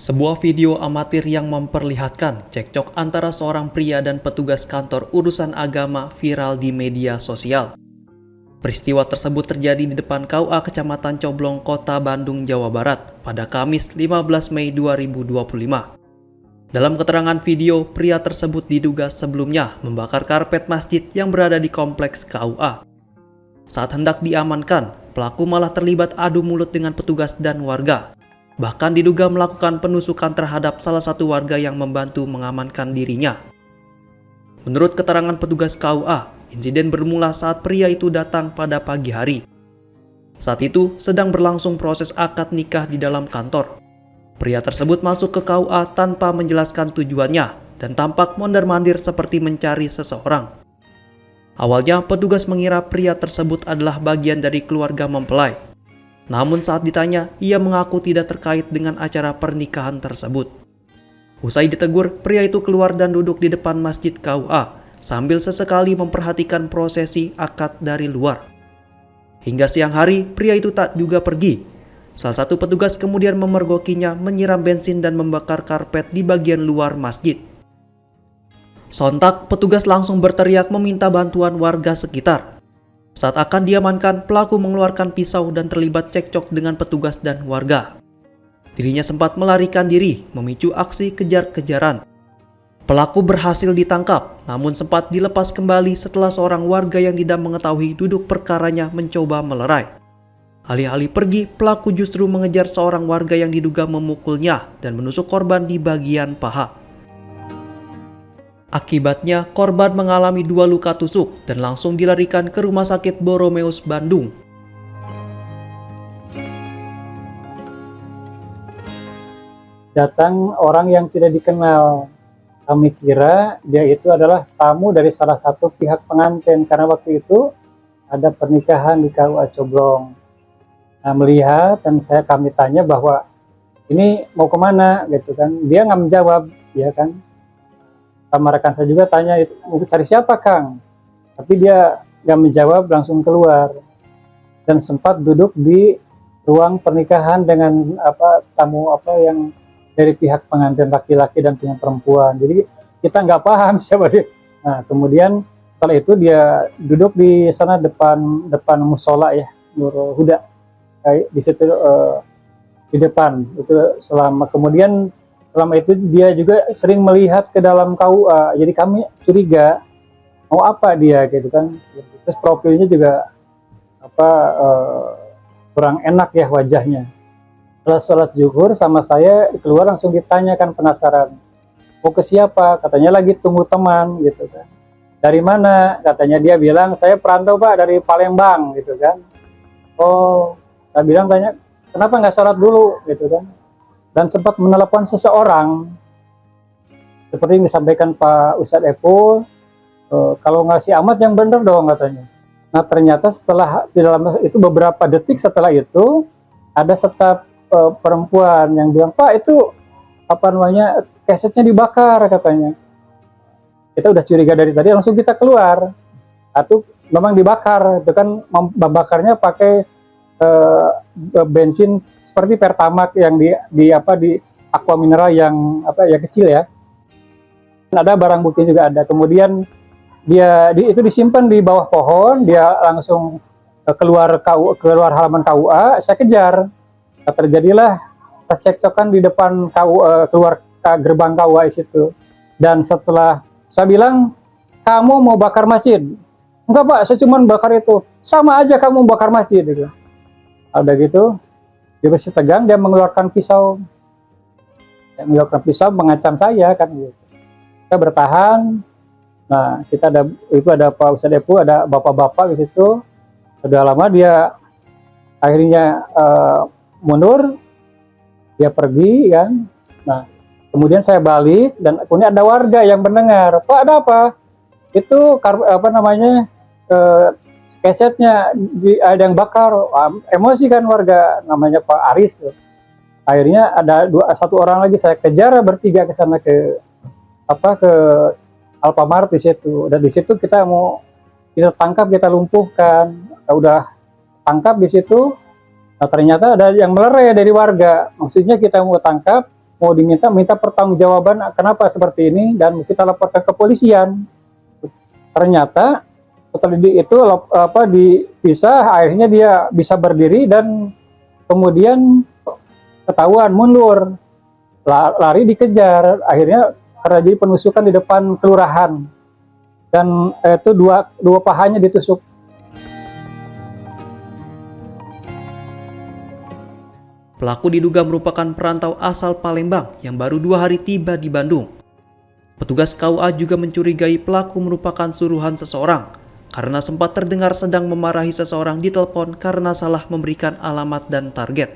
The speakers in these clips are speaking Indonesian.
Sebuah video amatir yang memperlihatkan cekcok antara seorang pria dan petugas kantor urusan agama viral di media sosial. Peristiwa tersebut terjadi di depan KUA Kecamatan Coblong, Kota Bandung, Jawa Barat pada Kamis 15 Mei 2025. Dalam keterangan video, pria tersebut diduga sebelumnya membakar karpet masjid yang berada di kompleks KUA. Saat hendak diamankan, pelaku malah terlibat adu mulut dengan petugas dan warga. Bahkan diduga melakukan penusukan terhadap salah satu warga yang membantu mengamankan dirinya. Menurut keterangan petugas KUA, insiden bermula saat pria itu datang pada pagi hari. Saat itu sedang berlangsung proses akad nikah di dalam kantor. Pria tersebut masuk ke KUA tanpa menjelaskan tujuannya dan tampak mondar-mandir seperti mencari seseorang. Awalnya petugas mengira pria tersebut adalah bagian dari keluarga mempelai. Namun saat ditanya, ia mengaku tidak terkait dengan acara pernikahan tersebut. Usai ditegur, pria itu keluar dan duduk di depan masjid KUA sambil sesekali memperhatikan prosesi akad dari luar. Hingga siang hari, pria itu tak juga pergi. Salah satu petugas kemudian memergokinya menyiram bensin dan membakar karpet di bagian luar masjid. Sontak, petugas langsung berteriak meminta bantuan warga sekitar. Saat akan diamankan, pelaku mengeluarkan pisau dan terlibat cekcok dengan petugas dan warga. Dirinya sempat melarikan diri, memicu aksi kejar-kejaran. Pelaku berhasil ditangkap, namun sempat dilepas kembali setelah seorang warga yang tidak mengetahui duduk perkaranya mencoba melerai. Alih-alih pergi, pelaku justru mengejar seorang warga yang diduga memukulnya dan menusuk korban di bagian paha. Akibatnya, korban mengalami 2 luka tusuk dan langsung dilarikan ke Rumah Sakit Boromeus, Bandung. Datang orang yang tidak dikenal. Kami kira dia itu adalah tamu dari salah satu pihak pengantin karena waktu itu ada pernikahan di KUA Coblong. Nah, melihat dan kami tanya bahwa ini mau kemana gitu kan. Dia nggak menjawab, ya kan. Sama rekan saya juga tanya, itu mau cari siapa Kang? Tapi dia nggak menjawab, langsung keluar dan sempat duduk di ruang pernikahan dengan tamu yang dari pihak pengantin laki-laki dan pihak perempuan. Jadi kita nggak paham siapa dia. Nah, kemudian setelah itu dia duduk di sana depan musola ya, Nurul Huda. Di situ di depan itu selama itu dia juga sering melihat ke dalam KUA. Jadi kami curiga mau apa dia gitu kan. Terus profilnya juga kurang enak ya wajahnya. Setelah sholat zuhur sama saya keluar langsung ditanyakan, penasaran. Mau ke siapa? Katanya lagi tunggu teman gitu kan. Dari mana? Katanya dia bilang, saya perantau Pak dari Palembang gitu kan. Oh, saya bilang tanya, kenapa nggak sholat dulu gitu kan. Dan sempat menelepon seseorang seperti yang disampaikan Pak Ustadz Epul, kalau ngasih amat yang bener dong katanya. Nah ternyata setelah di dalam itu beberapa detik setelah itu ada staf perempuan yang bilang, Pak itu kesetnya dibakar katanya. Kita udah curiga dari tadi, langsung kita keluar. Atau memang dibakar, itu kan membakarnya pakai bensin seperti Pertamax yang di Aqua Mineral yang kecil ya. Ada barang bukti juga ada. Kemudian itu disimpan di bawah pohon, dia langsung keluar halaman KUA, saya kejar. Nah, terjadilah percekcokan di depan keluar gerbang KUA itu. Dan setelah saya bilang, kamu mau bakar masjid? Enggak Pak, saya cuma bakar itu. Sama aja kamu bakar masjid gitu. Udah gitu, dia masih tegang, dia mengeluarkan pisau. Mengancam saya kan gitu. Kita bertahan. Nah, ada Pak Ustadz Epu, ada bapak-bapak di situ. Udah lama dia akhirnya mundur. Dia pergi kan. Nah, kemudian saya balik dan kemudian ada warga yang mendengar, "Pak, ada apa?" Itu kesetnya ada yang bakar. Emosi kan warga, namanya Pak Aris. Akhirnya ada satu orang lagi saya kejar bertiga ke sana ke Alfamart di situ. Dan di situ kita tangkap, kita lumpuhkan. Kita udah tangkap di situ. Nah, ternyata ada yang melerai dari warga. Maksudnya kita mau tangkap, mau minta pertanggungjawaban kenapa seperti ini, dan kita laporkan ke polisian. Ternyata setelah itu dipisah, akhirnya dia bisa berdiri dan kemudian ketahuan mundur, lari dikejar, akhirnya terjadi penusukan di depan kelurahan, dan itu dua pahanya ditusuk. Pelaku diduga merupakan perantau asal Palembang yang baru 2 hari tiba di Bandung. Petugas KUA juga mencurigai pelaku merupakan suruhan seseorang karena sempat terdengar sedang memarahi seseorang di telepon karena salah memberikan alamat dan target.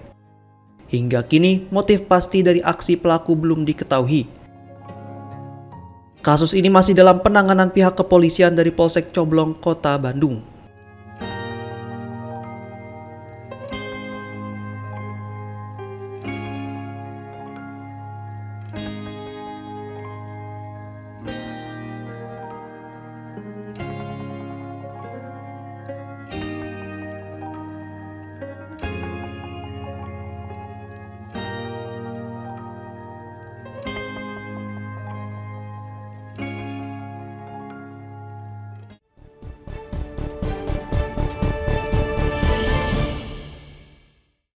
Hingga kini, motif pasti dari aksi pelaku belum diketahui. Kasus ini masih dalam penanganan pihak kepolisian dari Polsek Coblong, Kota Bandung.